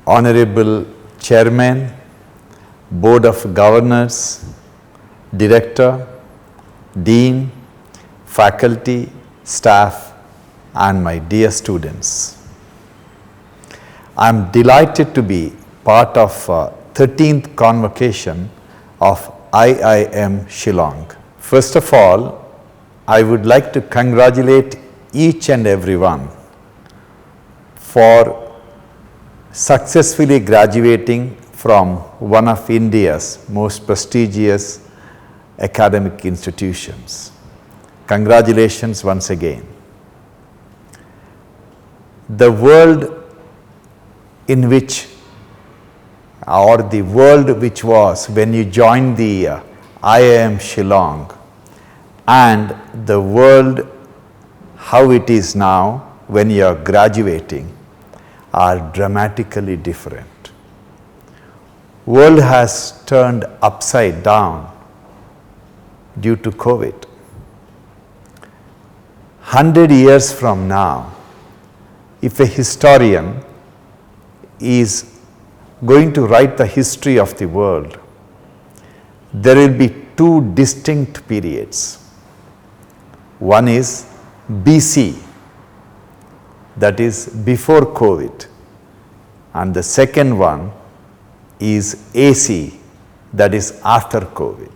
Honorable Chairman, Board of Governors, Director, Dean, faculty, staff, and my dear students. I am delighted to be part of 13th Convocation of IIM Shillong. First of all, I would like to congratulate each and everyone for successfully graduating from one of India's most prestigious academic institutions. Congratulations once again. The world in which, or the world which was when you joined the IIM Shillong, and the world how it is now when you are graduating are dramatically different. World has turned upside down due to COVID. 100 years from now, if a historian is going to write the history of the world, there will be two distinct periods. One is BC, that is before COVID, and the second one is AC, that is after COVID.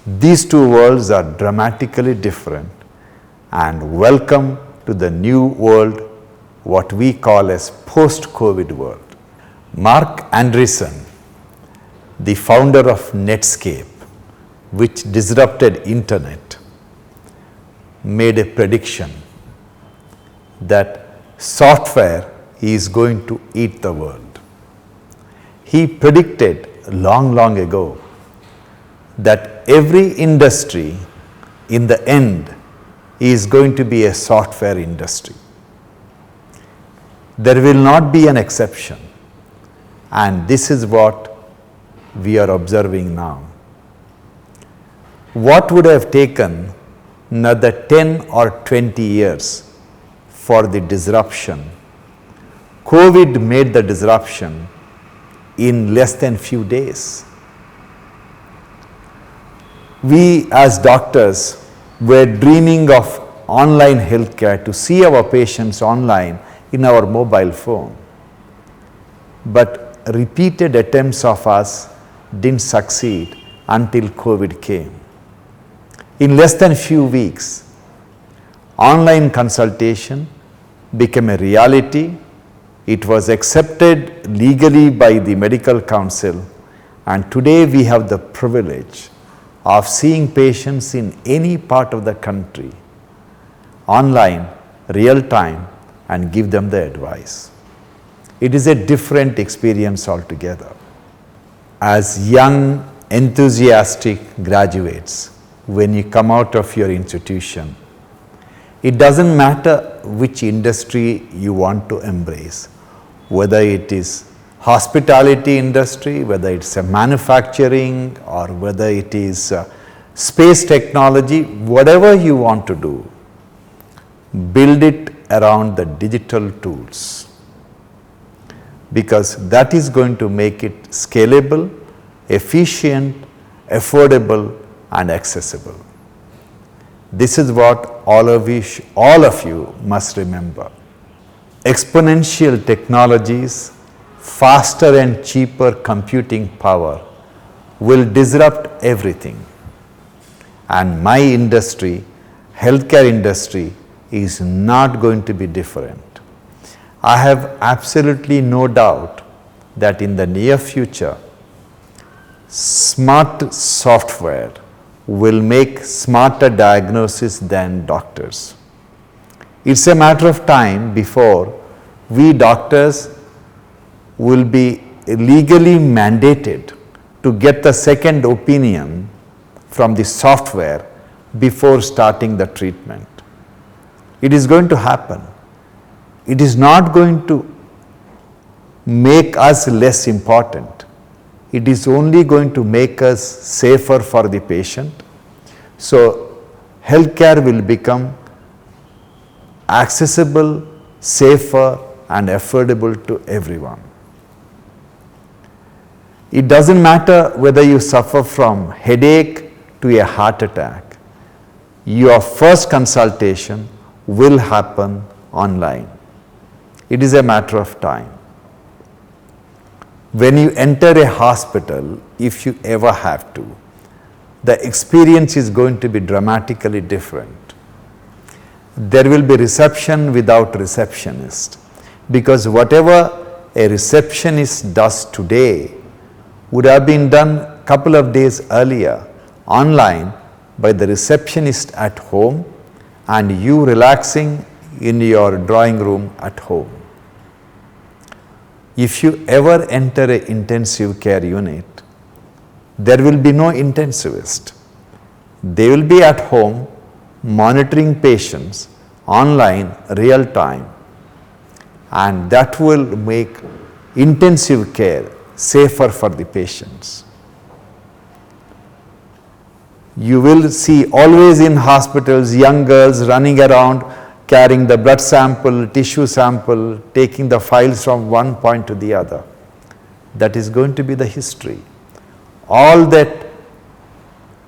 These two worlds are dramatically different, and welcome to the new world, what we call as post-COVID world. Mark Andreessen, the founder of Netscape, which disrupted internet, made a prediction that software is going to eat the world. He predicted long ago that every industry in the end is going to be a software industry. There will not be an exception, and this is what we are observing now. What would have taken another 10 or 20 years for the disruption, COVID made the disruption in less than few days. We as doctors were dreaming of online healthcare, to see our patients online in our mobile phone. But repeated attempts of us didn't succeed until COVID came. In less than few weeks, online consultation became a reality. It was accepted legally by the medical council, and today we have the privilege of seeing patients in any part of the country online, real time, and give them the advice. It is a different experience altogether. As young, enthusiastic graduates, when you come out of your institution, it doesn't matter which industry you want to embrace, whether it is hospitality industry, whether it's a manufacturing, or whether it is space technology, whatever you want to do, build it around the digital tools, because that is going to make it scalable, efficient, affordable, and accessible. This is what all of you must remember. Exponential technologies, faster and cheaper computing power will disrupt everything. And my industry, healthcare industry, is not going to be different. I have absolutely no doubt that in the near future, smart software will make smarter diagnosis than doctors. It's a matter of time before we doctors will be legally mandated to get the second opinion from the software before starting the treatment. It is going to happen. It is not going to make us less important. It is only going to make us safer for the patient. So healthcare will become accessible, safer, and affordable to everyone. It doesn't matter whether you suffer from headache to a heart attack. Your first consultation will happen online. It is a matter of time. When you enter a hospital, if you ever have to, the experience is going to be dramatically different. There will be reception without receptionist, because whatever a receptionist does today would have been done a couple of days earlier online by the receptionist at home and you relaxing in your drawing room at home. If you ever enter an intensive care unit, there will be no intensivist. They will be at home monitoring patients online, real time, and that will make intensive care safer for the patients. You will see always in hospitals young girls running around carrying the blood sample, tissue sample, taking the files from one point to the other. That is going to be the history. All that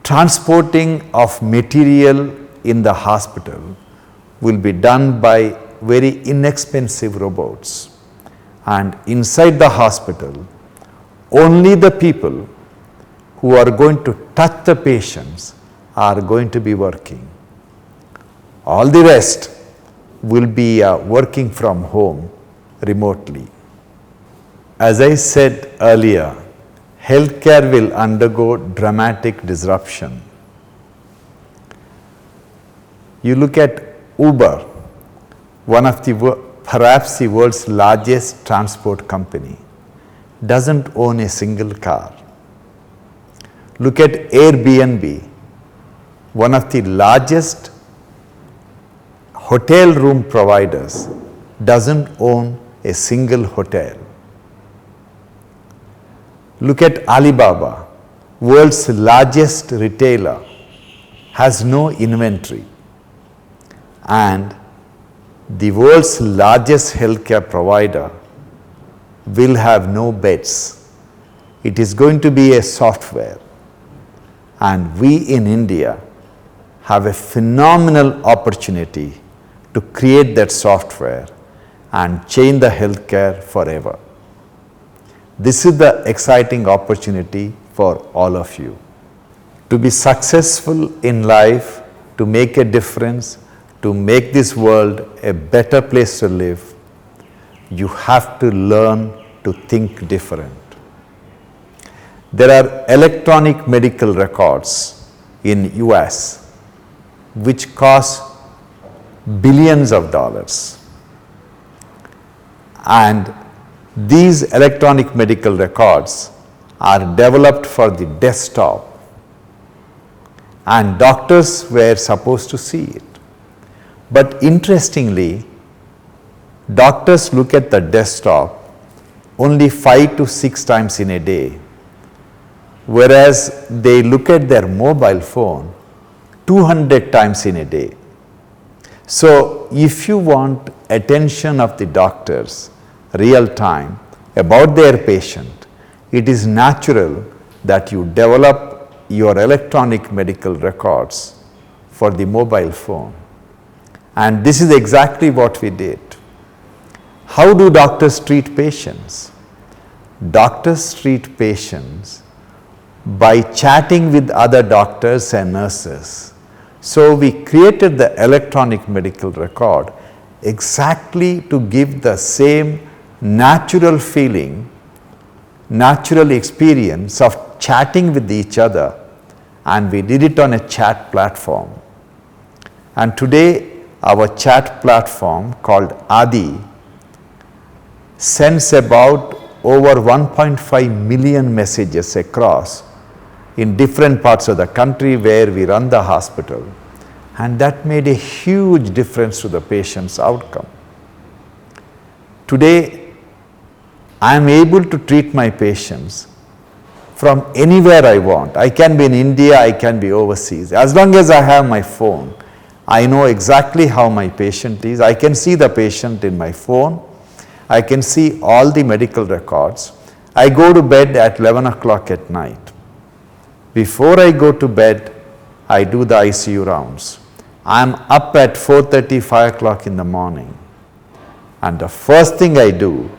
transporting of material in the hospital will be done by very inexpensive robots. And inside the hospital, only the people who are going to touch the patients are going to be working. All the rest will be working from home remotely. As I said earlier, healthcare will undergo dramatic disruption. You look at Uber, one of the perhaps the world's largest transport company, doesn't own a single car. Look at Airbnb, one of the largest hotel room providers, doesn't own a single hotel. Look at Alibaba, world's largest retailer, has no inventory. And the world's largest healthcare provider will have no beds. It is going to be a software. And we in India have a phenomenal opportunity to create that software and change the healthcare forever. This is the exciting opportunity for all of you. To be successful in life, to make a difference, to make this world a better place to live, you have to learn to think different. There are electronic medical records in US which cost billions of dollars. And these electronic medical records are developed for the desktop, and doctors were supposed to see it. But interestingly, doctors look at the desktop only 5 to 6 times in a day, whereas they look at their mobile phone 200 times in a day. So if you want attention of the doctors real time about their patient, it is natural that you develop your electronic medical records for the mobile phone. And this is exactly what we did. How do doctors treat patients? Doctors treat patients by chatting with other doctors and nurses. So we created the electronic medical record exactly to give the same natural feeling, natural experience of chatting with each other, and we did it on a chat platform. And today our chat platform called Adi sends about over 1.5 million messages across in different parts of the country where we run the hospital, and that made a huge difference to the patient's outcome. Today, I am able to treat my patients from anywhere I want. I can be in India, I can be overseas. As long as I have my phone, I know exactly how my patient is. I can see the patient in my phone. I can see all the medical records, I go to bed at 11 o'clock at night. Before I go to bed, I do the ICU rounds. I'm up at 4:30, 5 o'clock in the morning. And the first thing I do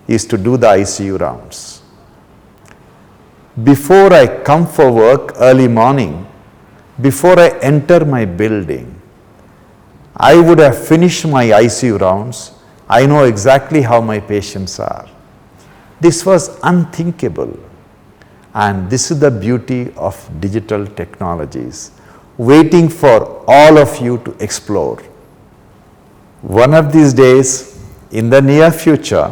is to do the ICU rounds. Before I come for work early morning, before I enter my building, I would have finished my ICU rounds. I know exactly how my patients are. This was unthinkable. And this is the beauty of digital technologies, waiting for all of you to explore. One of these days, in the near future,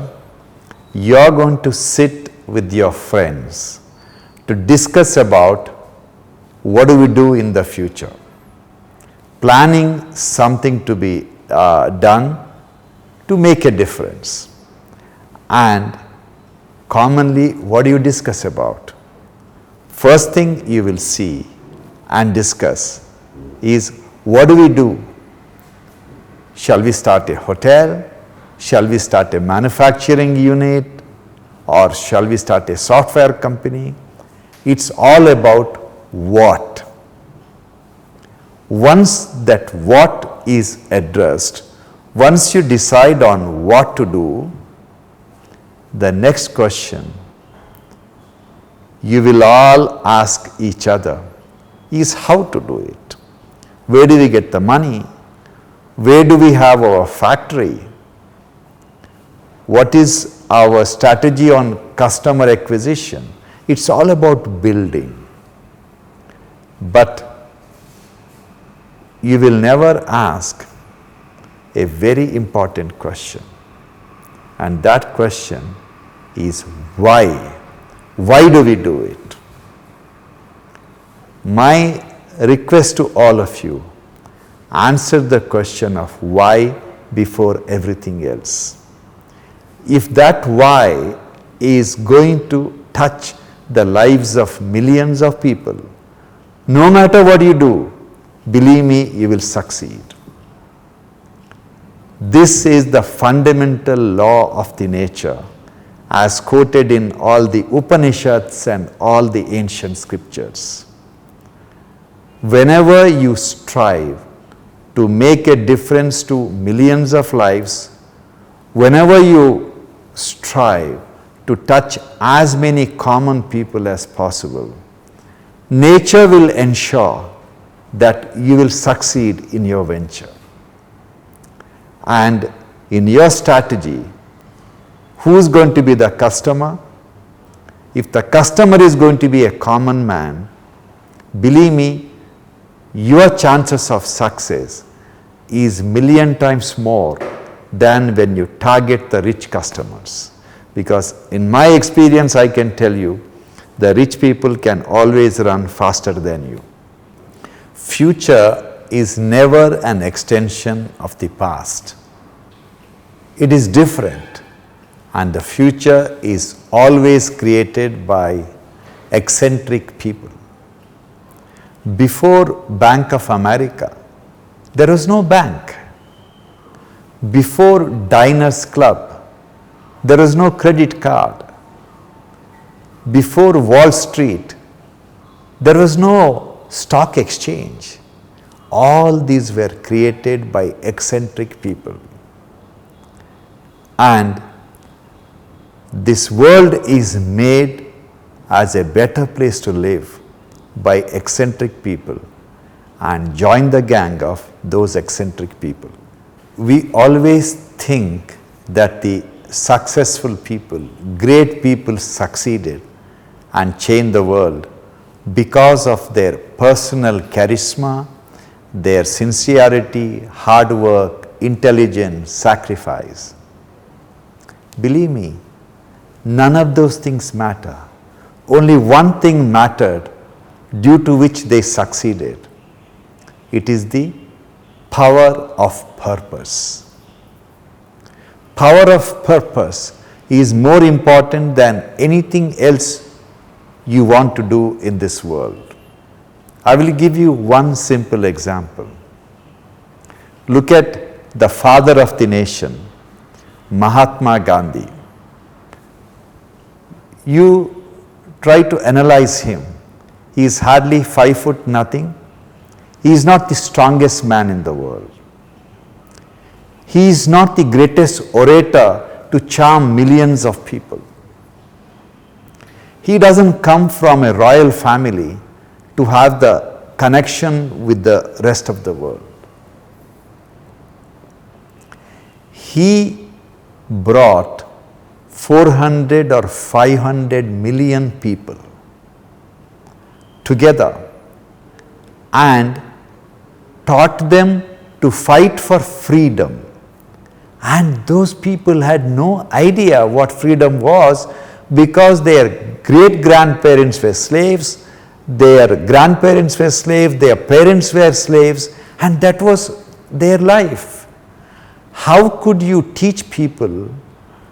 you're going to sit with your friends to discuss about what do we do in the future. Planning something to be done to make a difference. And commonly, what do you discuss about? First thing you will see and discuss is, what do we do? Shall we start a hotel? Shall we start a manufacturing unit? Or shall we start a software company? It's all about what. Once that what is addressed, once you decide on what to do, the next question you will all ask each other is how to do it. Where do we get the money? Where do we have our factory? What is our strategy on customer acquisition? It's all about building. But you will never ask a very important question. And that question is why? Why do we do it? My request to all of you, answer the question of why before everything else. If that why is going to touch the lives of millions of people, no matter what you do, believe me, you will succeed. This is the fundamental law of the nature, as quoted in all the Upanishads and all the ancient scriptures. Whenever you strive to make a difference to millions of lives, whenever you strive to touch as many common people as possible, nature will ensure that you will succeed in your venture. And in your strategy, who is going to be the customer? If the customer is going to be a common man, believe me, your chances of success is million times more than when you target the rich customers. Because in my experience, I can tell you, the rich people can always run faster than you. Future is never an extension of the past. It is different. And the future is always created by eccentric people. Before Bank of America, there was no bank. Before Diners Club, there was no credit card. Before Wall Street, there was no stock exchange. All these were created by eccentric people. And this world is made as a better place to live by eccentric people, and join the gang of those eccentric people. We always think that the successful people, great people succeeded and changed the world because of their personal charisma, their sincerity, hard work, intelligence, sacrifice. Believe me, none of those things matter. Only one thing mattered, due to which they succeeded. It is the power of purpose. Power of purpose is more important than anything else you want to do in this world. I will give you one simple example. Look at the father of the nation, Mahatma Gandhi. you try to analyze him. He is hardly 5 foot nothing. He is not the strongest man in the world. He is not the greatest orator to charm millions of people. He doesn't come from a royal family to have the connection with the rest of the world. He brought 400 or 500 million people together and taught them to fight for freedom. And those people had no idea what freedom was, because their great-grandparents were slaves, their grandparents were slaves, their parents were slaves, and that was their life. How could you teach people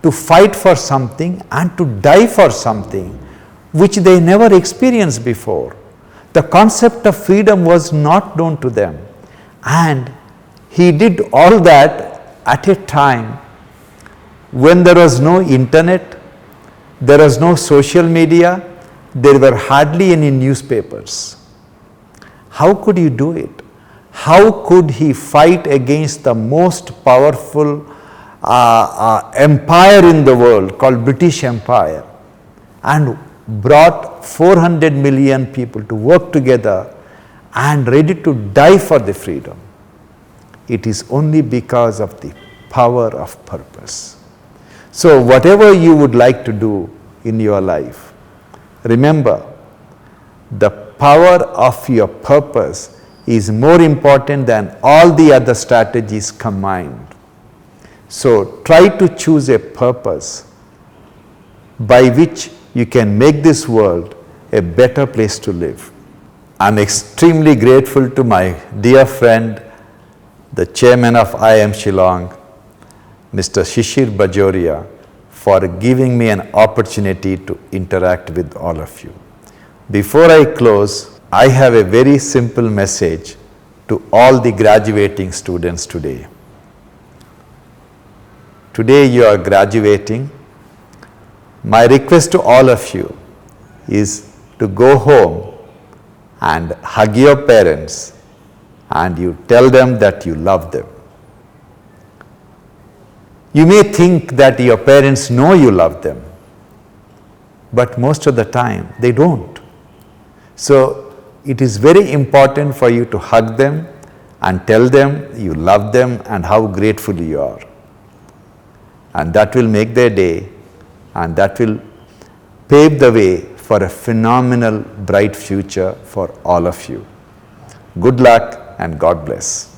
to fight for something and to die for something which they never experienced before? The concept of freedom was not known to them. And he did all that at a time when there was no internet, there was no social media, there were hardly any newspapers. How could he do it? How could he fight against the most powerful empire in the world called British Empire, and brought 400 million people to work together and ready to die for the freedom? It is only because of the power of purpose. So whatever you would like to do in your life, remember, the power of your purpose is more important than all the other strategies combined. So try to choose a purpose by which you can make this world a better place to live. I'm extremely grateful to my dear friend, the chairman of IIM Shillong, Mr. Shishir Bajoria, for giving me an opportunity to interact with all of you. Before I close, I have a very simple message to all the graduating students today. Today you are graduating. My request to all of you is to go home and hug your parents and you tell them that you love them. You may think that your parents know you love them, but most of the time they don't. So it is very important for you to hug them and tell them you love them and how grateful you are. And that will make their day, and that will pave the way for a phenomenal bright future for all of you. Good luck and God bless.